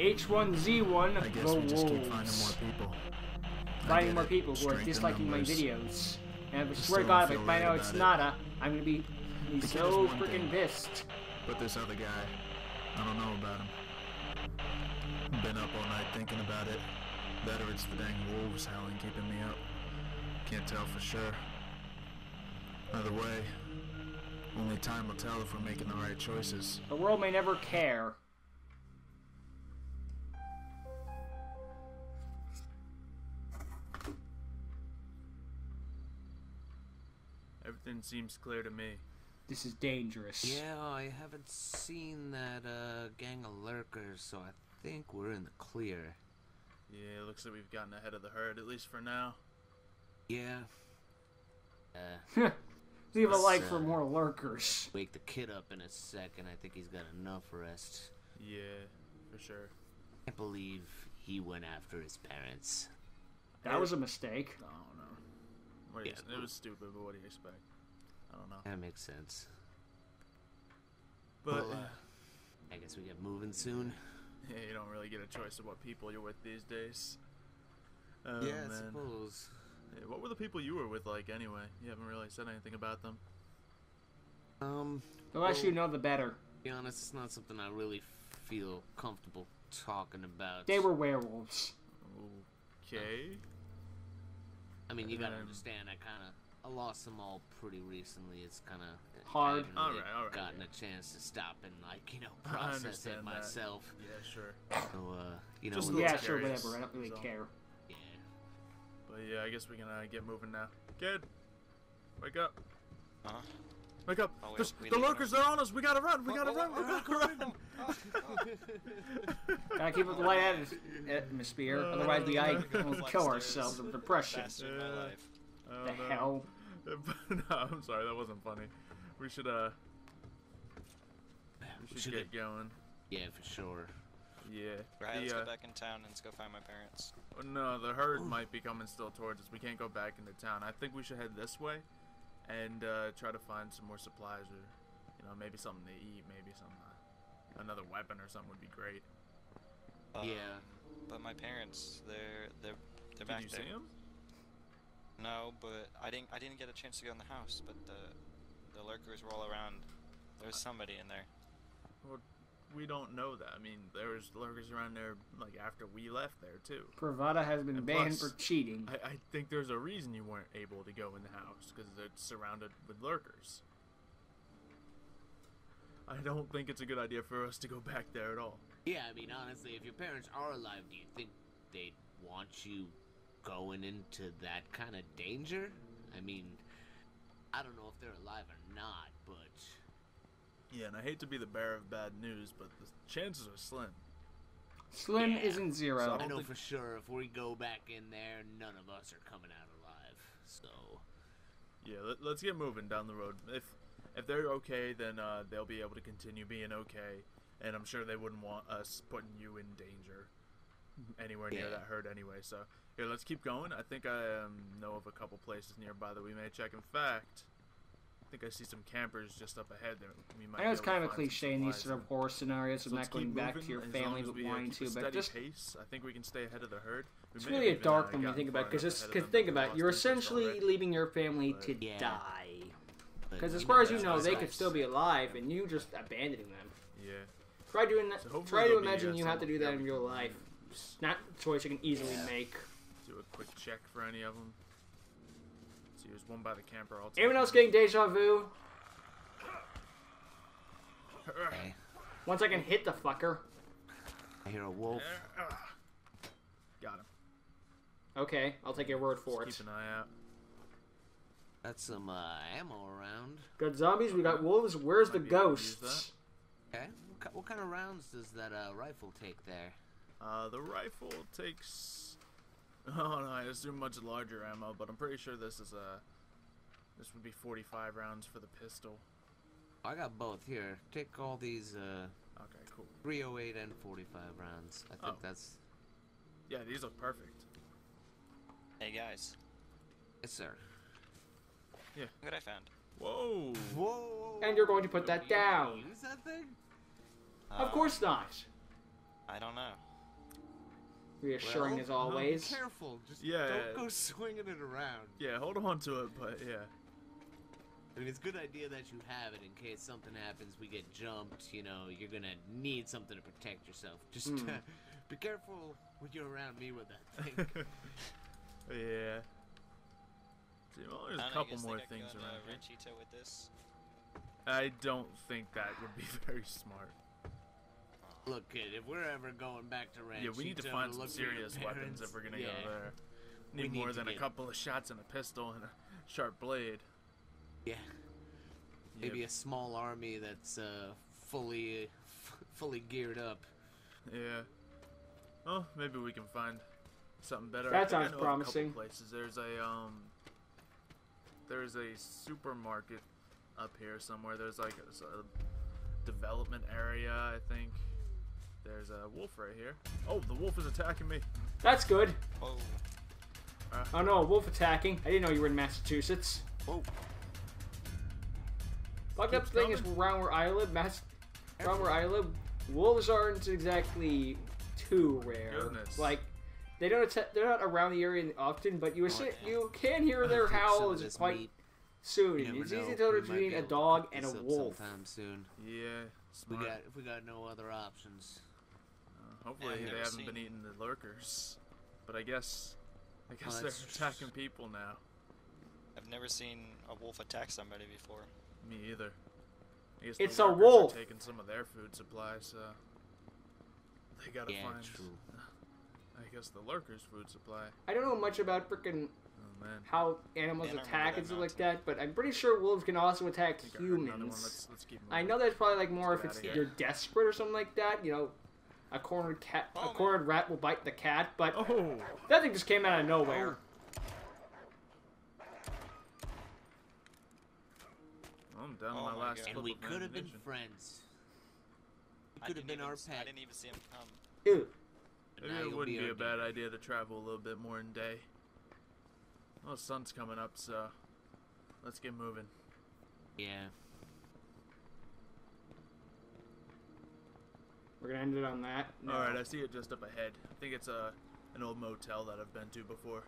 H1Z1 I guess we just keep finding more Roleplay. people. Finding more people who are disliking my videos. And I swear to still God, don't if I feel find right out it's about it. Nada, I'm gonna be The kid is so one freaking thing. pissed. But this other guy, I don't know about him. Been up all night thinking about it. That or it's the dang wolves howling keeping me up. Can't tell for sure. Either way, only time will tell if we're making the right choices. The world may never care. Everything seems clear to me. This is dangerous. Yeah, I haven't seen that gang of lurkers, so I think we're in the clear. Yeah, it looks like we've gotten ahead of the herd, at least for now. Yeah. Leave a Let's, like for more lurkers. Wake the kid up in a second. I think he's got enough rest. Yeah, for sure. Can't believe he went after his parents. That was a mistake. I don't know. What do you, it was stupid, but what do you expect? I don't know. That makes sense. But Well, I guess we get moving soon. yeah, you don't really get a choice of what people you're with these days. Oh, Yeah, I man. suppose. Yeah, what were the people you were with like anyway? You haven't really said anything about them. The less you know, the better. To be honest, it's not something I really feel comfortable talking about. They were werewolves. Okay. I mean, you gotta understand, I lost them all pretty recently. It's kind of Hard. Alright, gotten yeah. a chance to stop and, like, I process understand it that. myself. Yeah, sure. So, you know, Just a when- little Yeah, sure, curious, whatever. I don't really so. care. yeah. But yeah, I guess we can get moving now. Kid, wake up. Huh? Wake up. Oh, The lurkers, they're on us. We gotta run. We gotta run. We gotta run. Gotta keep up the light atmosphere, otherwise we will kill ourselves of depression. Best of my life. Oh, The no. hell? No, I'm sorry, that wasn't funny. We should get going. Yeah, for sure. Yeah. Right, let's go back in town and let's go find my parents. No, the herd might be coming still towards us. We can't go back into town. I think we should head this way and try to find some more supplies, or maybe something to eat, maybe some another weapon or something would be great. Yeah. But my parents, they're back Did you there. see them? No, but I didn't get a chance to go in the house. But the lurkers were all around. There's somebody in there. Well, we don't know that. I mean, there was lurkers around there like after we left there too. Pravada has been And banned plus, for cheating. I think there's a reason you weren't able to go in the house, because it's surrounded with lurkers. I don't think it's a good idea for us to go back there at all. Yeah, I mean, honestly, if your parents are alive, do you think they'd want you going into that kind of danger? I mean, I don't know if they're alive or not, but... Yeah, and I hate to be the bearer of bad news, but the chances are slim. Slim Yeah. isn't zero. I know for sure if we go back in there, none of us are coming out alive, so... Yeah, let's get moving down the road. If they're okay, then they'll be able to continue being okay, and I'm sure they wouldn't want us putting you in danger anywhere near that herd anyway. So here, let's keep going. I think I know of a couple places nearby that we may check. In fact, I think I see some campers just up ahead there. We might I know it's be able kind to of a find some cliche in these supplies sort of and- horror scenarios of So not let's going keep back moving, to your as long family as but we, wanting keep a to, but steady just pace, I think we can stay ahead of the herd. We it's may really have a even, dark one when you gotten think about it, far because enough ahead of them, think but about it, lost you're interest essentially already. leaving your family to Yeah. die. but Because as you far know as you that's know, what's they could nice. still be alive, and you just abandoning them. Yeah. Try doing that. So hopefully Try to there'll be, imagine you have to someone do that there in we real can- life. It's not a choice you can easily make. Do a quick check for any of them. See, there's one by the camper. I'll take Anyone else him. getting deja vu? Okay. Once I can hit the fucker. I hear a wolf. Got him. Okay, I'll take your word for Just it. keep an eye out. Got some ammo around. Got zombies, we got wolves, where's the Might be able to use ghosts? Okay. What kind of rounds does that rifle take there? The rifle takes. Oh no, I assume much larger ammo, but I'm pretty sure this is this would be 45 rounds for the pistol. I got both here. Take all these Okay, cool. 308 and 45 rounds. I think Oh. that's... Yeah, these look perfect. Hey guys, Yes, sir. look what I found. Whoa! Whoa! And you're going to put that down. Use that thing? Of course not. I don't know. Reassuring Well, as always. Be careful. Just Yeah. don't go swinging it around. Yeah, hold on to it, but yeah. I mean, it's a good idea that you have it in case something happens, we get jumped, you know, you're gonna need something to protect yourself. Just be careful when you're around me with that thing. Yeah. See, well, there's a couple more things around here. Ranchito with this. I don't think that would be very smart. Look, kid, if we're ever going back to Ranchito, Yeah, we need to find some look for your serious weapons parents, if we're gonna yeah, go there. we Need need more to than a get- couple of shots and a pistol and a sharp blade. Yeah. Maybe a small army that's fully geared up. Yeah. Well, maybe we can find something better. That I think I sounds know promising. A couple places. There's a supermarket up here somewhere. There's like a development area, I think. There's a wolf right here. Oh, the wolf is attacking me. That's good. Oh, Oh no, a wolf attacking. I didn't know you were in Massachusetts. Oh, Fucked up Keeps thing is coming. around where I live, around where I live, wolves aren't exactly too rare. Goodness. Like, they're not around the area often, but you can hear their I'll take some howls of this quite meat. soon. You never It's easy know, to tell we the might be between a able to dog cook and a this up wolf. sometime soon. Yeah, smart. If we got no other options. Hopefully I've they never haven't seen- been eating the lurkers. But I guess they're that's- attacking people now. I've never seen a wolf attack somebody before. Me either. I guess It's the a lurkers wolf. Are taking some of their food supply, so they gotta Yeah, find. true. I guess the lurkers' food supply. I don't know much about frickin' Oh man. how animals Yeah, I don't attack remember and that stuff like that, but I'm pretty sure wolves can also attack I think I heard another one. humans. Let's keep I moving. know that's probably like more if Let's it's get outta you're desperate or something like that. You know, a cornered cat, Oh, a man. cornered rat will bite the cat, but Oh! that thing just came out of nowhere. I'm down to Oh my my last God. clip And we of could have been ammunition. friends. You I could have didn't been our even- I pet. didn't even see him come. Ew. but Maybe now it you'll wouldn't be our a bad dad. idea to travel a little bit more in day. Well, the sun's coming up, so let's get moving. Yeah. We're gonna end it on that. No. Alright, I see it just up ahead. I think it's an old motel that I've been to before.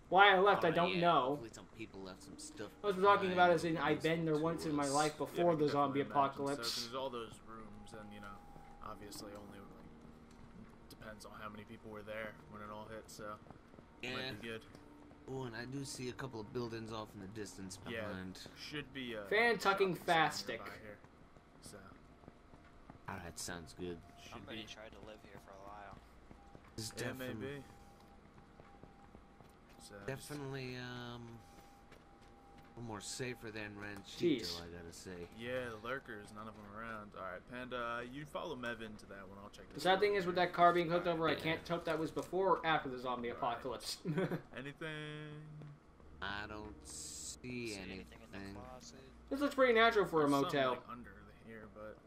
Why I left, I Alright, don't yeah, know. Hopefully some people left some stuff. What I was talking about behind is in that I've was been there useful once to in my us. life Yeah, I before can the zombie definitely imagine so, 'cause apocalypse. there's all those rooms, and obviously only depends on how many people were there when it all hit. So it Yeah. might be good. Oh, and I do see a couple of buildings off in the distance Yeah. behind. Should be Fan-tucking shopping center fastic. nearby here. So Alright, sounds good. should Somebody be. tried to live here for a while. This is Yeah, definitely, maybe. So definitely a little more safer than Ranchito, Jeez. I gotta say. yeah, the lurkers, none of them around. All right, Panda, you follow Mevin to that one. I'll check The this. sad out thing is with that car being hooked over, I Yeah. can't tell if that was before or after the zombie apocalypse. Anything? I don't see anything in the anything. closet? This looks pretty natural for a There's some, motel. like, under here, but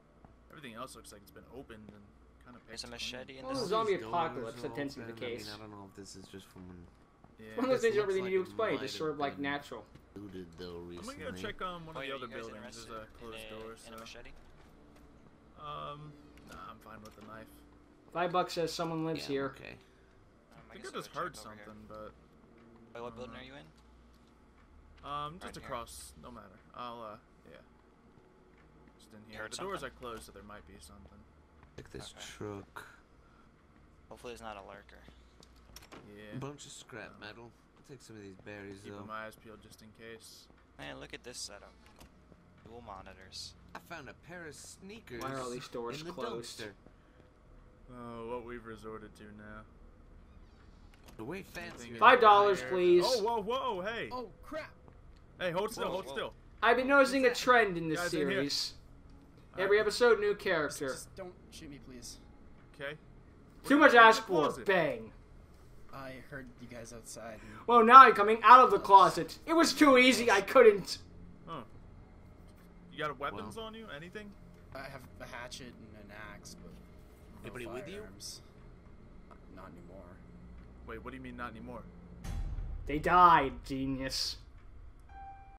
everything else looks like it's been opened and kind of. There's a machete in Well, this. the zombie These doors apocalypse, are that tends to be the open. I mean, case. I don't know if this is just from when Yeah. One of those This things you don't really looks need to like it explain, might just have sort of like been- natural. looted though I'm recently. gonna go check on one Oh, of the yeah, other you guys buildings. There's interested a closed in door, in a so. machete? Nah, I'm fine with the knife. $5 says someone lives Yeah, here. okay. I think I just heard something, but Wait, what building are you in? just Right here. across. No matter. I'll yeah. Just in here. heard The doors are something? closed, so there might be something. Take this Okay. truck. Hopefully it's not a lurker. Yeah. Bunch of scrap metal. I'll take some of these berries though. Keeping my eyes peeled just in case. Man, look at this setup. Dual monitors. I found a pair of sneakers. Why are all these doors in the closed? dumpster. Oh, what we've resorted to now. The way fancy. Anything $5, higher? please. Oh, whoa, whoa, hey. Oh crap! Hey, hold still, Whoa, hold whoa. still. I've been noticing a trend in this Guys, in here. series. Every episode, new character. Just don't shoot me, please. Okay. Too much to ask for. Closet. Bang. I heard you guys outside. And Well, now I'm coming out of the closet. It was too easy. I couldn't. Huh. You got weapons on you? Anything? I have a hatchet and an axe, but no Anybody with you? firearms. Not anymore. Wait, what do you mean not anymore? They died, genius.